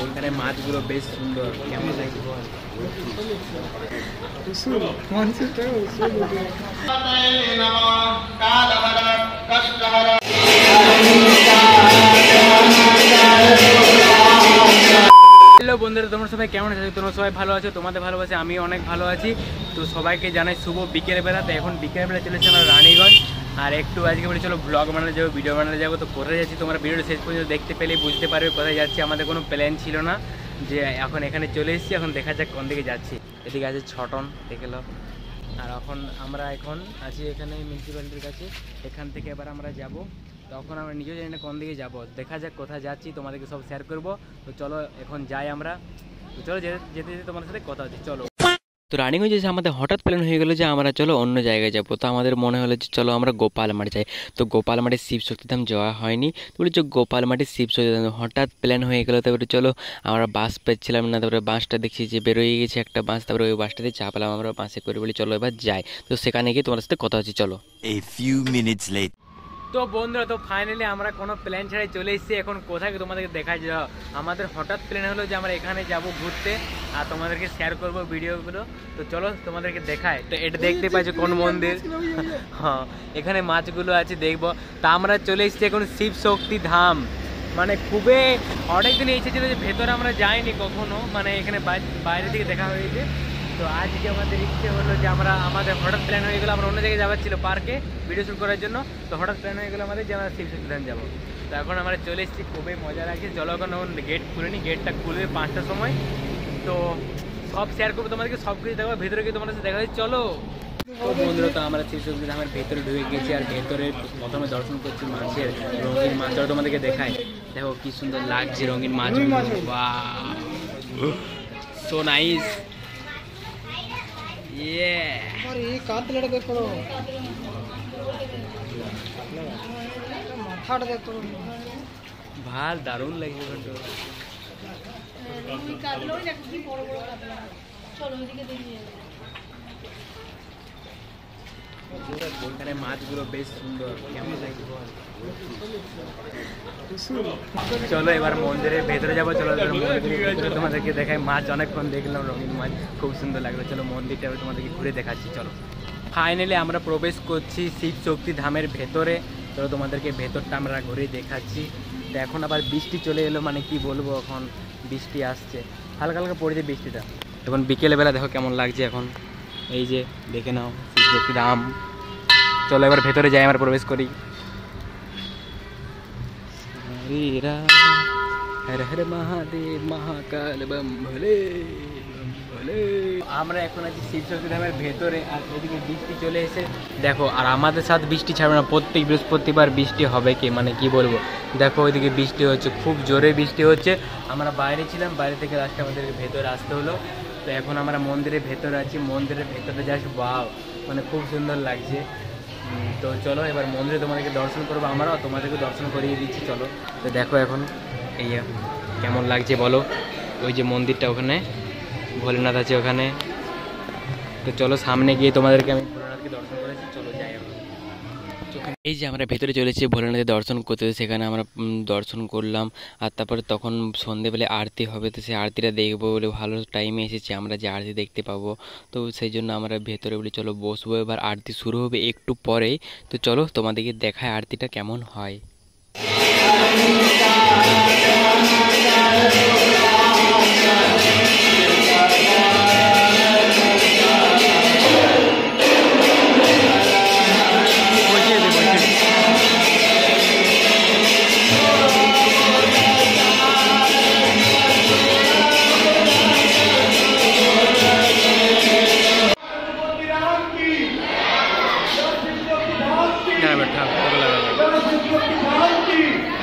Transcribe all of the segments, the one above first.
ওখানে মাছগুলো বেশ সুন্দর, কেমন লাগছে বল? হ্যালো বন্ধুরা, তোমরা সবাই কেমন আছো? তোমরা সবাই ভালো আছো? তোমাদের ভালোবাসে আমি অনেক ভালো আছি। তো সবাইকে জানাই শুভ বিকেলবেলা। তো এখন বিকেলবেলা চলেছে আমরা রানীগঞ্জ, আর একটু আজকে বলে চলো ব্লগ বানাতে যাবো, ভিডিও বানাতে যাবো। তো কোথায় যাচ্ছি তোমরা ভিডিওটা শেষ পর্যন্ত দেখতে পেলেই বুঝতে পারবে কোথায় যাচ্ছি। আমাদের কোনো প্ল্যান ছিল না, যে এখন এখানে চলে এসেছি, এখন দেখা যাক কোন দিকে যাচ্ছি। এদিকে আছে ছটন, দেখে লো। আর আমরা এখন আছি এখানে মিউনিসিপ্যালিটির কাছে, এখান থেকে এবার আমরা যাব। তখন আমরা নিজেও জানি না কোন দিকে যাবো, দেখা যাক কোথায় যাচ্ছি, তোমাদেরকে সব শেয়ার করবো। তো চলো এখন যাই আমরা। তো চলো যেতে যেতে তোমাদের সাথে কথা হচ্ছে, চলো। তো রানিগঞ্জে এসে আমাদের হঠাৎ প্ল্যান হয়ে গেলো যে আমরা চলো অন্য জায়গায় যাবো। তো আমাদের মনে হলো যে চলো আমরা গোপালমাঠ যাই। তো গোপালমাঠে শিব শক্তিধাম যাওয়া হয়নি, তো বলি যে গোপালমাঠে শিব শক্তিধাম হঠাৎ প্ল্যান হয়ে গেলো। তারপরে চলো আমরা বাস পাচ্ছিলাম না, তারপরে বাসটা দেখছি যে বেরোয় গেছে একটা বাস, তারপরে ওই বাসটাতে চাপলাম আমরা, বাসে করে বলি চলো এবার যাই। তো সেখানে গিয়ে তোমার সাথে কথা হচ্ছে, চলো। A few minutes later. তো বন্ধুরা, তো ফাইনালি আমরা কোনো প্ল্যান ছাড়াই চলে এসেছি। এখন কোথায় তোমাদেরকে দেখা যাও, আমাদের হঠাৎ প্ল্যান হলো যে আমরা এখানে যাব ঘুরতে, আর তোমাদেরকে শেয়ার করব ভিডিওগুলো। তো চলো তোমাদেরকে দেখায়। তো এটা দেখতে পাচ্ছ কোন মন্দির, হ্যাঁ এখানে মাছগুলো আছে দেখবো। তা আমরা চলে এসেছি এখন শিব শক্তি ধাম। মানে খুবই অনেকদিন ইচ্ছে ছিল যে ভেতরে আমরা যাইনি কখনো, মানে এখানে বাইরে থেকে দেখা হয়েছে। তো আজকে আমাদের ইচ্ছে হলো যে আমাদের হঠাৎ প্ল্যান হয়ে গেলো, আমরা অন্য জায়গায় যাওয়ার ছিল পার্কে ভিডিও শ্যুট করার জন্য। তো হঠাৎ প্ল্যান হয়ে গেলো আমাদের যে আমরা শিব শক্তিধাম যাবো। তো এখন আমরা চলে এসেছি, খুবই মজা লাগছে। চলো এখন গেট খুলেনি, গেটটা খুলবে 5টার সময়। তো সব শেয়ার করবো তোমাদেরকে, সব কিছু দেখবো, ভেতরে গিয়ে তোমাদের সাথে দেখা হচ্ছে, চলো। তো বন্ধুরা, তো আমরা শিব শক্তিধামের ভেতরে ঢুকে গেছি, আর ভেতরে প্রথমে দর্শন করছি মাছের রঙিন মাছ। চলো তোমাদেরকে দেখায়, দেখো কি সুন্দর লাগছে রঙিন মাছ, বাহ সো নাইস। কাতলাটা দেখো, মাথাটা দেখো, ভাল দারুণ লাগছে ঘন্ট। এখানে মাছগুলো বেশ সুন্দর, কেমন লাগছে বল? চলো এবার মন্দিরের ভেতরে যাবো, চলো তোমাদেরকে দেখাই। মাছ অনেকক্ষণ দেখলাম, রঙিন মাছ খুব সুন্দর লাগলো। চলো মন্দিরটা তোমাদেরকে ঘুরে দেখাচ্ছি, চলো। ফাইনালি আমরা প্রবেশ করছি শিব শক্তি ধামের ভেতরে। চলো তোমাদেরকে ভেতরটা আমরা ঘুরে দেখাচ্ছি। তো এখন আবার বৃষ্টি চলে এলো, মানে কি বলবো, এখন বৃষ্টি আসছে, হালকা হালকা পড়েছে বৃষ্টিটা। এখন বিকেলবেলা দেখো কেমন লাগছে। এখন এই যে দেখে নাও শিব শক্তি ধাম। চলো এবার ভেতরে যাই, আমরা প্রবেশ করি। হর হর মহাদেব মহাকাল বম ভোলে ভোলে। আমরা এখন আছি শিব শক্তি ধামের ভেতরে, আর ওদিকে বৃষ্টি চলে এসে দেখো। আর আমাদের সাথে বৃষ্টি ছাড়বে না, প্রত্যেক বৃহস্পতিবার বৃষ্টি হবে, কি মানে কি বলবো। দেখো ওইদিকে বৃষ্টি হচ্ছে, খুব জোরে বৃষ্টি হচ্ছে। আমরা বাইরে ছিলাম, বাইরে থেকে লাস্টে আমাদেরকে ভেতরে আসতে হলো। তো এখন আমরা মন্দিরের ভেতরে আছি, মন্দিরের ভেতরে জাস্ট ওয়াও, মানে খুব সুন্দর লাগছে। তো চলো এবার মন্দিরে তোমাদেরকে দর্শন করবো, আমরাও তোমাদেরকে দর্শন করিয়ে দিচ্ছি, চলো। তো দেখো এখন এই কেমন লাগছে বলো, ওই যে মন্দিরটা ওখানে ভোলেনাথ আছে ওখানে। তো চলো সামনে গিয়ে তোমাদেরকে আমি ভোলেনাথকে দর্শন করেছি, চলো যাই এখন। এই যে আমরা ভেতরে চলেছি ভোলেনাথের দর্শন করতে, সেখানে আমরা দর্শন করলাম। আর তারপরে তখন সন্ধেবেলায় আরতি হবে, তো সেই আরতিটা দেখবো বলে ভালো টাইমে এসেছি আমরা, যে আরতি দেখতে পাবো। তো সেই জন্য আমরা ভেতরে বলি চলো বসবো, এবার আরতি শুরু হবে একটু পরেই। তো চলো তোমাদেরকে দেখায় আরতিটা কেমন হয়।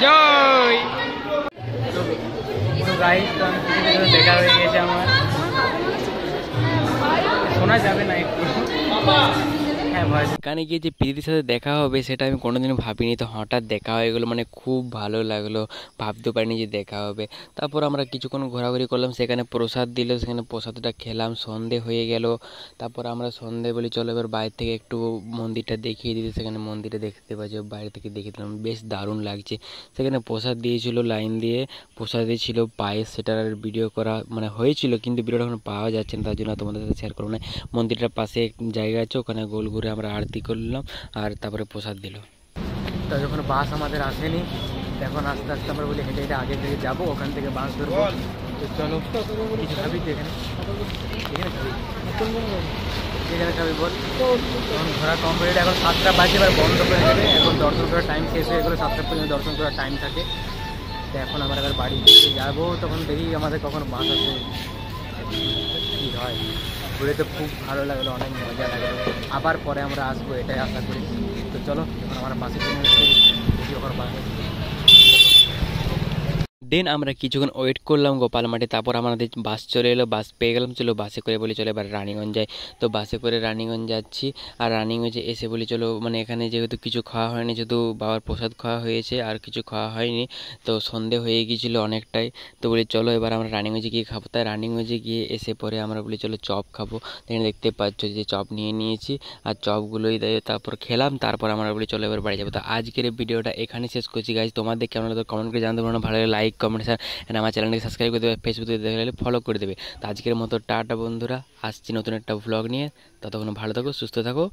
জয়। তো গাইস, তো আমি দেখা হয়ে গেছে আমার, শোনা যাবে না একটু, হ্যাঁ এখানে গিয়ে যে প্রীতির সাথে দেখা হবে সেটা আমি কোনোদিনও ভাবিনি, তো হঠাৎ দেখা হয়ে গেলো, মানে খুব ভালো লাগলো, ভাবতেও পারিনি যে দেখা হবে। তারপর আমরা কিছুক্ষণ ঘোরাঘুরি করলাম, সেখানে প্রসাদ দিল, সেখানে প্রসাদটা খেলাম, সন্ধে হয়ে গেল। তারপর আমরা সন্ধে বলি চলো এবার বাইরে থেকে একটু মন্দিরটা দেখিয়ে দিতে, সেখানে মন্দিরটা দেখতে পাচ্ছি, বাইরে থেকে দেখিয়ে দিলাম, বেশ দারুণ লাগছে। সেখানে প্রসাদ দিয়েছিল লাইন দিয়ে, প্রসাদে ছিল পায়েস, সেটার ভিডিও করা মানে হয়েছিল কিন্তু ভিডিওটা এখন পাওয়া যাচ্ছে না, তার জন্য তোমাদের সাথে শেয়ার করবো না। মন্দিরটার পাশে এক জায়গা আছে, ওখানে গোল ঘুরে আমরা আরতি করলাম আর তারপরে প্রসাদ দিল। তো যখন বাস আমাদের আসেনি, এখন আস্তে আস্তে আমরা বলি হেঁটে হেঁটে আগে থেকে যাবো, ওখান থেকে বাস ধরবো। তো চলো কিছু খাবি তো এখানে, এখানে খাবি, যেখানে খাবি বল। এখন ঘোরা কমপ্লিট, এখন 7টা বাজে, এবার বন্ধ করে দেবে, এখন দর্শন করার টাইম শেষ হয়ে গেলো, 7টা পর্যন্ত দর্শন করার টাইম থাকে। তো এখন আমরা এবার বাড়ি থেকে যাবো, তখন দেখি আমাদের কখন বাস আসে, কী হয়। ঘুরে তো খুব ভালো লাগলো, অনেক মজা লাগলো, আবার পরে আমরা আসবো এটাই আশা করি। তো চলো এখন আমার বাসে জন্য দেখি ওখানে বাস আসবে। দেন আমরা কিছুক্ষণ ওয়েট করলাম গোপাল মাঠে, তারপর আমাদের বাস চলে এলো, বাস পেয়ে গেলাম, চলো বাসে করে বলি চলো এবার রানিগঞ্জ যাই। তো বাসে করে রানিগঞ্জ যাচ্ছি, আর রানিগঞ্জে এসে বলি চলো, মানে এখানে যেহেতু কিছু খাওয়া হয়নি, শুধু বাবার প্রসাদ খাওয়া হয়েছে আর কিছু খাওয়া হয়নি, তো সন্ধে হয়ে গিয়েছিলো অনেকটাই। তো বলি চলো এবার আমরা রানিগঞ্জে গিয়ে খাবো। তাই রানিগঞ্জে গিয়ে এসে পরে আমরা বলি চলো চপ খাবো। এখানে দেখতে পাচ্ছ যে চপ নিয়ে নিয়েছি, আর চপগুলোই তারপর খেলাম, তারপর আমরা বলি চলো এবার বাড়ি যাবো। তো আজকের ভিডিওটা এখানে শেষ করছি গাইজ, তোমাদের কেমন লাগলো কমেন্ট করে জানতে পারো, ভালো লাগে লাইক কমেন্ট শেয়ার, এন্ড আমার চ্যানেলটাকে সাবস্ক্রাইব করে দেবে, ফেসবুকে দেখলে ফলো করে দেবে। তো আজকের মতো টাটা বন্ধুরা, আসছি নতুন একটা ভ্লগ নিয়ে, ততক্ষণ ভালো থাকো, সুস্থ থাকো।